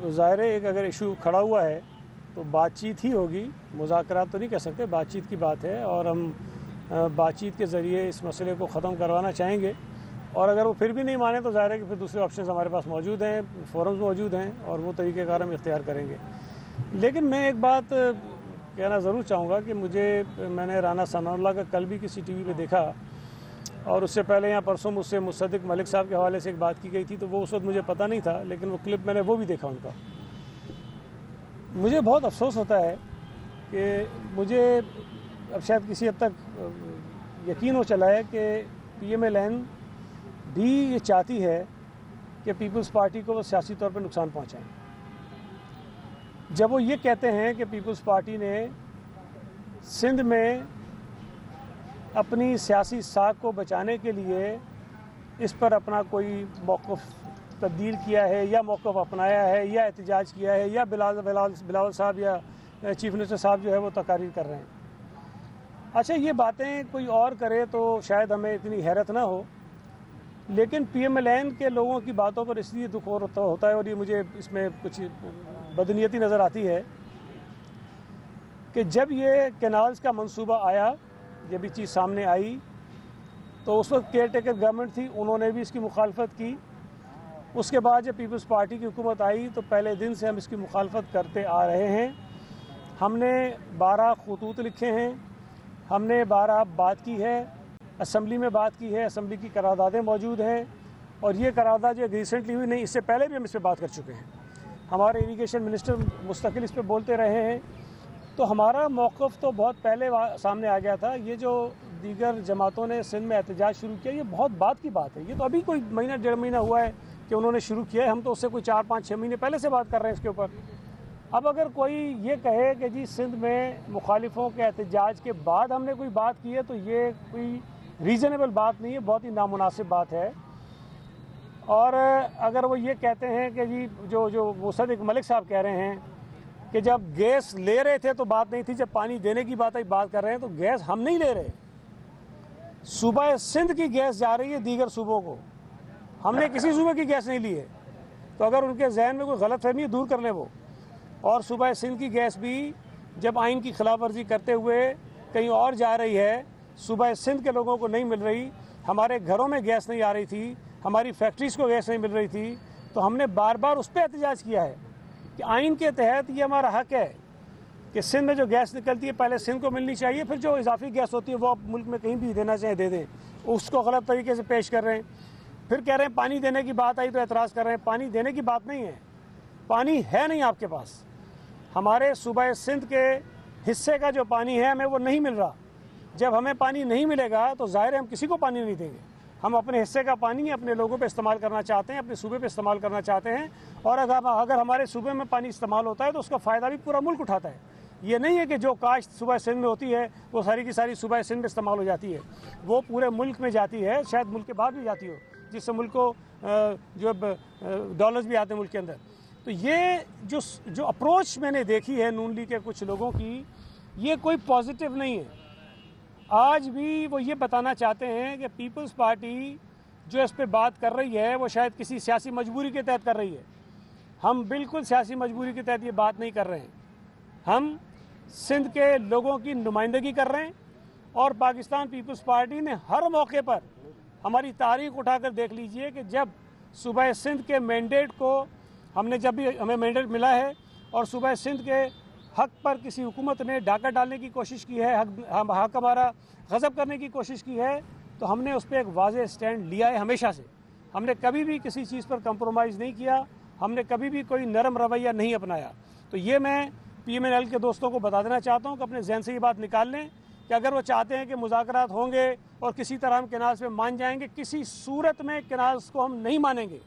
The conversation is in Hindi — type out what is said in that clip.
ज़ाहिर है एक अगर इशू खड़ा हुआ है तो बातचीत ही होगी, मुज़ाकरात तो नहीं कह सकते, बातचीत की बात है और हम बातचीत के ज़रिए इस मसले को ख़त्म करवाना चाहेंगे। और अगर वो फिर भी नहीं माने तो ज़ाहिर है कि फिर दूसरे ऑप्शंस हमारे पास मौजूद हैं, फोरम्स मौजूद हैं और वो तरीक़ेकार हम इख्तियार करेंगे। लेकिन मैं एक बात कहना ज़रूर चाहूँगा कि मैंने राना सनाउल्लाह का कल भी किसी टीवी पे देखा और उससे पहले यहाँ परसों मुझसे मुसद्दिक मलिक साहब के हवाले से एक बात की गई थी, तो वो उस वक्त मुझे पता नहीं था, लेकिन वो क्लिप मैंने वो भी देखा उनका। मुझे बहुत अफसोस होता है कि मुझे अब शायद किसी हद तक यकीन हो चला है कि PMLN भी ये चाहती है कि पीपल्स पार्टी को वो सियासी तौर पर नुकसान पहुँचाएँ। जब वो ये कहते हैं कि पीपल्स पार्टी ने सिंध में अपनी सियासी साख को बचाने के लिए इस पर अपना कोई मौक़िफ़ तब्दील किया है या मौक़िफ़ अपनाया है या एहतजाज किया है या बिलावल साहब या चीफ मिनिस्टर साहब जो है वो तकारीर कर रहे हैं। अच्छा, ये बातें कोई और करे तो शायद हमें इतनी हैरत ना हो, लेकिन PMLN के लोगों की बातों पर इसलिए दुख होता है और ये मुझे इसमें कुछ बदनीयती नज़र आती है कि जब ये कैनाल्स का मंसूबा आया, जब ये चीज़ सामने आई तो उस वक्त केयर टेकर गवर्नमेंट थी, उन्होंने भी इसकी मुखालफत की। उसके बाद जब पीपल्स पार्टी की हुकूमत आई तो पहले दिन से हम इसकी मुखालफत करते आ रहे हैं। हमने 12 खतूत लिखे हैं, हमने 12 बात की है, असम्बली में बात की है, असम्बली की करारदादें मौजूद हैं और ये करारदाद जो रिसेंटली हुई नहीं, इससे पहले भी हम इस पर बात कर चुके हैं। हमारे इरिगेशन मिनिस्टर मुस्तकिल इस पर बोलते रहे हैं, तो हमारा मौक़िफ़ तो बहुत पहले सामने आ गया था। ये जो दीगर जमातों ने सिंध में एहतजाज शुरू किया, ये बहुत बात की बात है। ये तो अभी कोई महीना 1.5 महीना हुआ है कि उन्होंने शुरू किया है, हम तो उससे कोई 4-5-6 महीने पहले से बात कर रहे हैं इसके ऊपर। अब अगर कोई ये कहे कि जी सिंध में मुखालिफों के एहतजाज के बाद हमने कोई बात की है, तो ये कोई रीज़नेबल बात नहीं है, बहुत ही नामुनासिब बात है। और अगर वो ये कहते हैं कि जी जो मुसद्दिक मलिक साहब कह रहे हैं कि जब गैस ले रहे थे तो बात नहीं थी, जब पानी देने की बात कर रहे हैं, तो गैस हम नहीं ले रहे। सूबा सिंध की गैस जा रही है दीगर सूबों को, हमने किसी सूबे की गैस नहीं ली है। तो अगर उनके जहन में कोई गलतफहमी है, दूर कर लें वो। और सूबा सिंध की गैस भी जब आइन की खिलाफ वर्जी करते हुए कहीं और जा रही है, सूबा सिंध के लोगों को नहीं मिल रही, हमारे घरों में गैस नहीं आ रही थी, हमारी फैक्ट्रीज़ को गैस नहीं मिल रही थी, तो हमने बार बार उस पर एहतजाज किया है कि आइन के तहत ये हमारा हक है कि सिंध में जो गैस निकलती है पहले सिंध को मिलनी चाहिए, फिर जो इजाफी गैस होती है वो आप मुल्क में कहीं भी देना चाहे दे दें। उसको गलत तरीके से पेश कर रहे हैं। फिर कह रहे हैं पानी देने की बात आई तो एतराज़ कर रहे हैं। पानी देने की बात नहीं है, पानी है नहीं आपके पास। हमारे सूबा सिंध के हिस्से का जो पानी है हमें वो नहीं मिल रहा। जब हमें पानी नहीं मिलेगा तो ज़ाहिर है हम किसी को पानी नहीं देंगे। हम अपने हिस्से का पानी अपने लोगों पे इस्तेमाल करना चाहते हैं, अपने सूबे पे इस्तेमाल करना चाहते हैं। और अगर हमारे सूबे में पानी इस्तेमाल होता है तो उसका फ़ायदा भी पूरा मुल्क उठाता है। ये नहीं है कि जो काश्त सूबा सिंध में होती है वो सारी की सारी सूबा सिंध में इस्तेमाल हो जाती है, वो पूरे मुल्क में जाती है, शायद मुल्क के बाहर भी जाती हो, जिससे मुल्क को जो डॉलर्स भी आते हैं मुल्क के अंदर। तो ये जो अप्रोच मैंने देखी है नून लीग के कुछ लोगों की, ये कोई पॉजिटिव नहीं है। आज भी वो ये बताना चाहते हैं कि पीपल्स पार्टी जो इस पे बात कर रही है वो शायद किसी सियासी मजबूरी के तहत कर रही है। हम बिल्कुल सियासी मजबूरी के तहत ये बात नहीं कर रहे हैं। हम सिंध के लोगों की नुमाइंदगी कर रहे हैं और पाकिस्तान पीपल्स पार्टी ने हर मौके पर, हमारी तारीख उठाकर देख लीजिए कि जब सूबा सिंध के मैंडेट को जब भी हमें मैंडेट मिला है और सूबा सिंध के हक पर किसी हुकूमत ने डाका डालने की कोशिश की है, हक हमारा गज़ब करने की कोशिश की है, तो हमने उस पर एक वाज़ेह स्टैंड लिया है हमेशा से। हमने कभी भी किसी चीज़ पर कंप्रोमाइज़ नहीं किया, हमने कभी भी कोई नरम रवैया नहीं अपनाया। तो ये मैं PMLN के दोस्तों को बता देना चाहता हूँ कि अपने जहन से ये बात निकाल लें कि अगर वो चाहते हैं कि मुज़ाकरात होंगे और किसी तरह हम कैनाल्स पे मान जाएंगे, किसी सूरत में कैनाल्स को हम नहीं मानेंगे।